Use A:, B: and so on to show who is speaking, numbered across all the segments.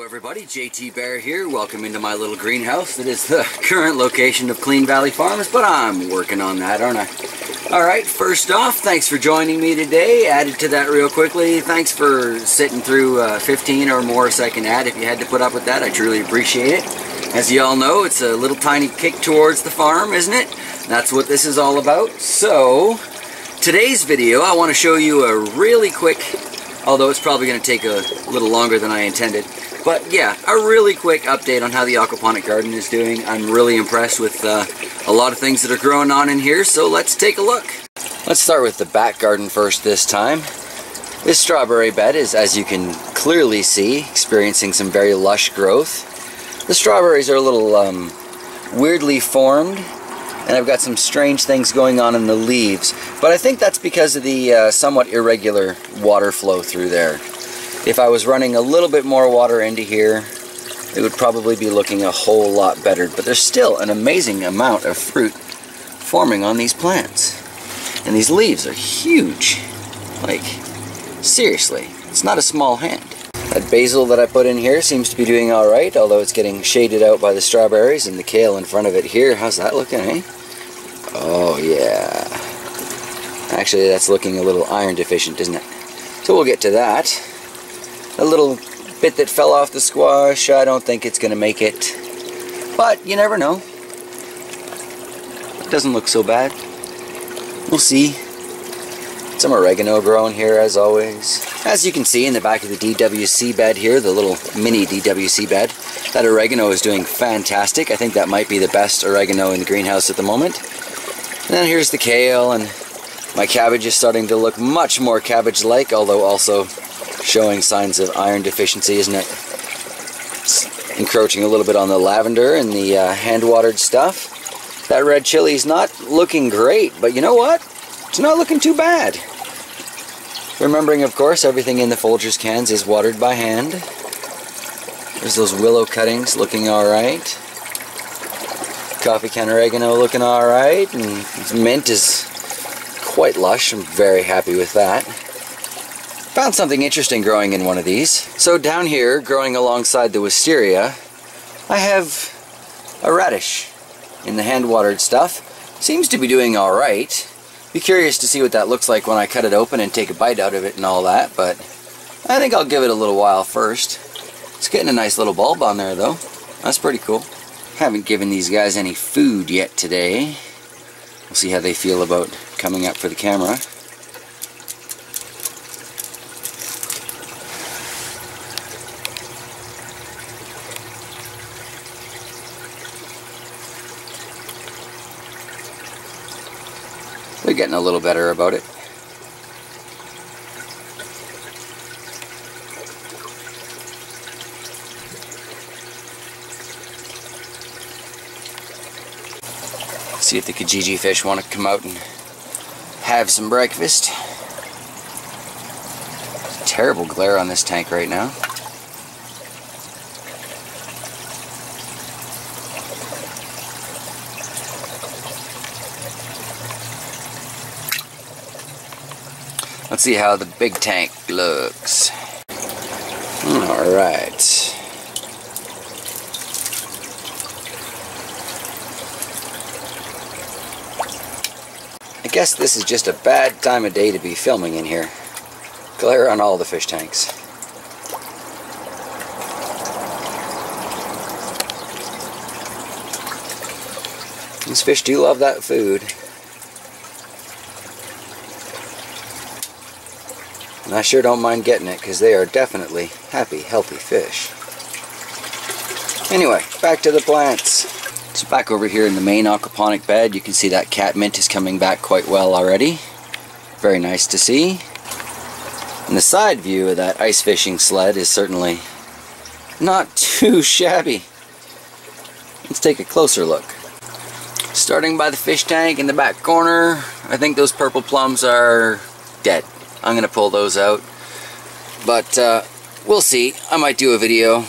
A: everybody, JT Bear here. Welcome into my little greenhouse. It is the current location of Clean Valley Farms, but I'm working on that, aren't I? Alright, first off, thanks for joining me today. Added to that real quickly. Thanks for sitting through a 15 or more second ad if you had to put up with that. I truly appreciate it. As you all know, it's a little tiny kick towards the farm, isn't it? That's what this is all about. So, today's video, I want to show you a really quick, although it's probably going to take a little longer than I intended, but yeah, a really quick update on how the aquaponic garden is doing. I'm really impressed with a lot of things that are growing on in here, so let's take a look. Let's start with the back garden first this time. This strawberry bed is, as you can clearly see, experiencing some very lush growth. The strawberries are a little weirdly formed, and I've got some strange things going on in the leaves, but I think that's because of the somewhat irregular water flow through there. If I was running a little bit more water into here, it would probably be looking a whole lot better, but there's still an amazing amount of fruit forming on these plants. And these leaves are huge. Like, seriously, it's not a small hand. That basil that I put in here seems to be doing alright, although it's getting shaded out by the strawberries and the kale in front of it here. How's that looking, eh? Oh yeah. Actually, that's looking a little iron deficient, isn't it? So we'll get to that. A little bit that fell off the squash, I don't think it's going to make it. But you never know. It doesn't look so bad. We'll see. Some oregano growing here as always. As you can see in the back of the DWC bed here, the little mini DWC bed, that oregano is doing fantastic. I think that might be the best oregano in the greenhouse at the moment. And then here's the kale, and my cabbage is starting to look much more cabbage-like, although also showing signs of iron deficiency, isn't it? It's encroaching a little bit on the lavender and the hand-watered stuff. That red chili's not looking great, but you know what? It's not looking too bad. Remembering, of course, everything in the Folgers cans is watered by hand. There's those willow cuttings looking alright. Coffee can oregano looking alright, and mint is quite lush. I'm very happy with that. Found something interesting growing in one of these. So down here, growing alongside the wisteria, I have a radish in the hand-watered stuff. Seems to be doing alright. Be curious to see what that looks like when I cut it open and take a bite out of it and all that, but I think I'll give it a little while first. It's getting a nice little bulb on there though. That's pretty cool. Haven't given these guys any food yet today. We'll see how they feel about coming up for the camera. They're getting a little better about it. See if the Kijiji fish want to come out and have some breakfast. Terrible glare on this tank right now. Let's see how the big tank looks. Alright. I guess this is just a bad time of day to be filming in here. Glare on all the fish tanks. These fish do love that food. And I sure don't mind getting it, because they are definitely happy, healthy fish. Anyway, back to the plants. So back over here in the main aquaponic bed, you can see that catmint is coming back quite well already. Very nice to see. And the side view of that ice fishing sled is certainly not too shabby. Let's take a closer look. Starting by the fish tank in the back corner, I think those purple plums are dead. I'm going to pull those out, but we'll see. I might do a video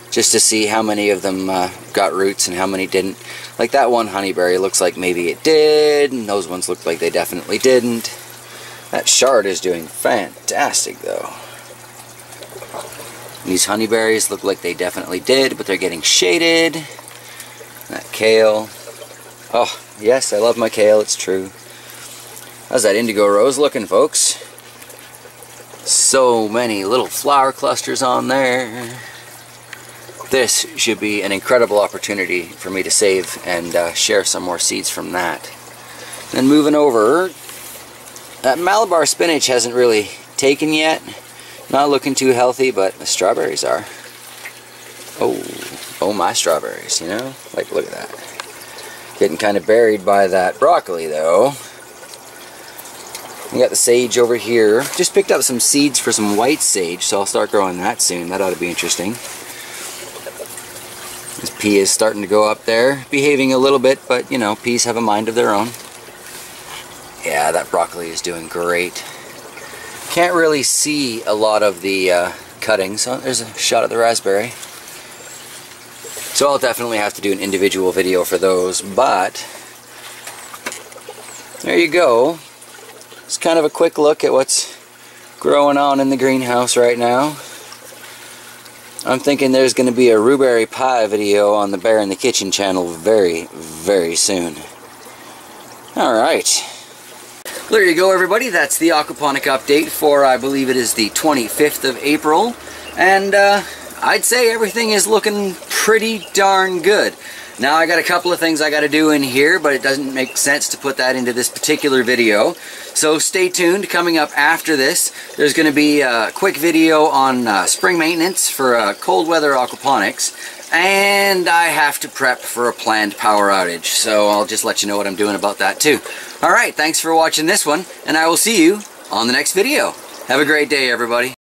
A: just to see how many of them got roots and how many didn't. Like that one honeyberry looks like maybe it did, and those ones look like they definitely didn't. That shard is doing fantastic though. These honeyberries look like they definitely did, but they're getting shaded. That kale. Oh, yes, I love my kale, it's true. How's that indigo rose looking, folks? So many little flower clusters on there. This should be an incredible opportunity for me to save and share some more seeds from that. Then moving over, that Malabar spinach hasn't really taken yet. Not looking too healthy, but the strawberries are. Oh my strawberries, you know? Like, look at that. Getting kind of buried by that broccoli, though. We got the sage over here. Just picked up some seeds for some white sage, so I'll start growing that soon. That ought to be interesting. This pea is starting to go up there. Behaving a little bit, but, you know, peas have a mind of their own. Yeah, that broccoli is doing great. Can't really see a lot of the cuttings. Oh, there's a shot of the raspberry. So I'll definitely have to do an individual video for those, but there you go. It's kind of a quick look at what's growing on in the greenhouse right now. I'm thinking there's going to be a rhubarb pie video on the Bear in the Kitchen channel very, very soon. Alright. There you go, everybody. That's the aquaponic update for, I believe it is the 25th of April. And I'd say everything is looking pretty darn good. Now I got a couple of things I got to do in here, but it doesn't make sense to put that into this particular video. So stay tuned. Coming up after this, there's going to be a quick video on spring maintenance for cold weather aquaponics. And I have to prep for a planned power outage. So I'll just let you know what I'm doing about that too. Alright, thanks for watching this one, and I will see you on the next video. Have a great day, everybody.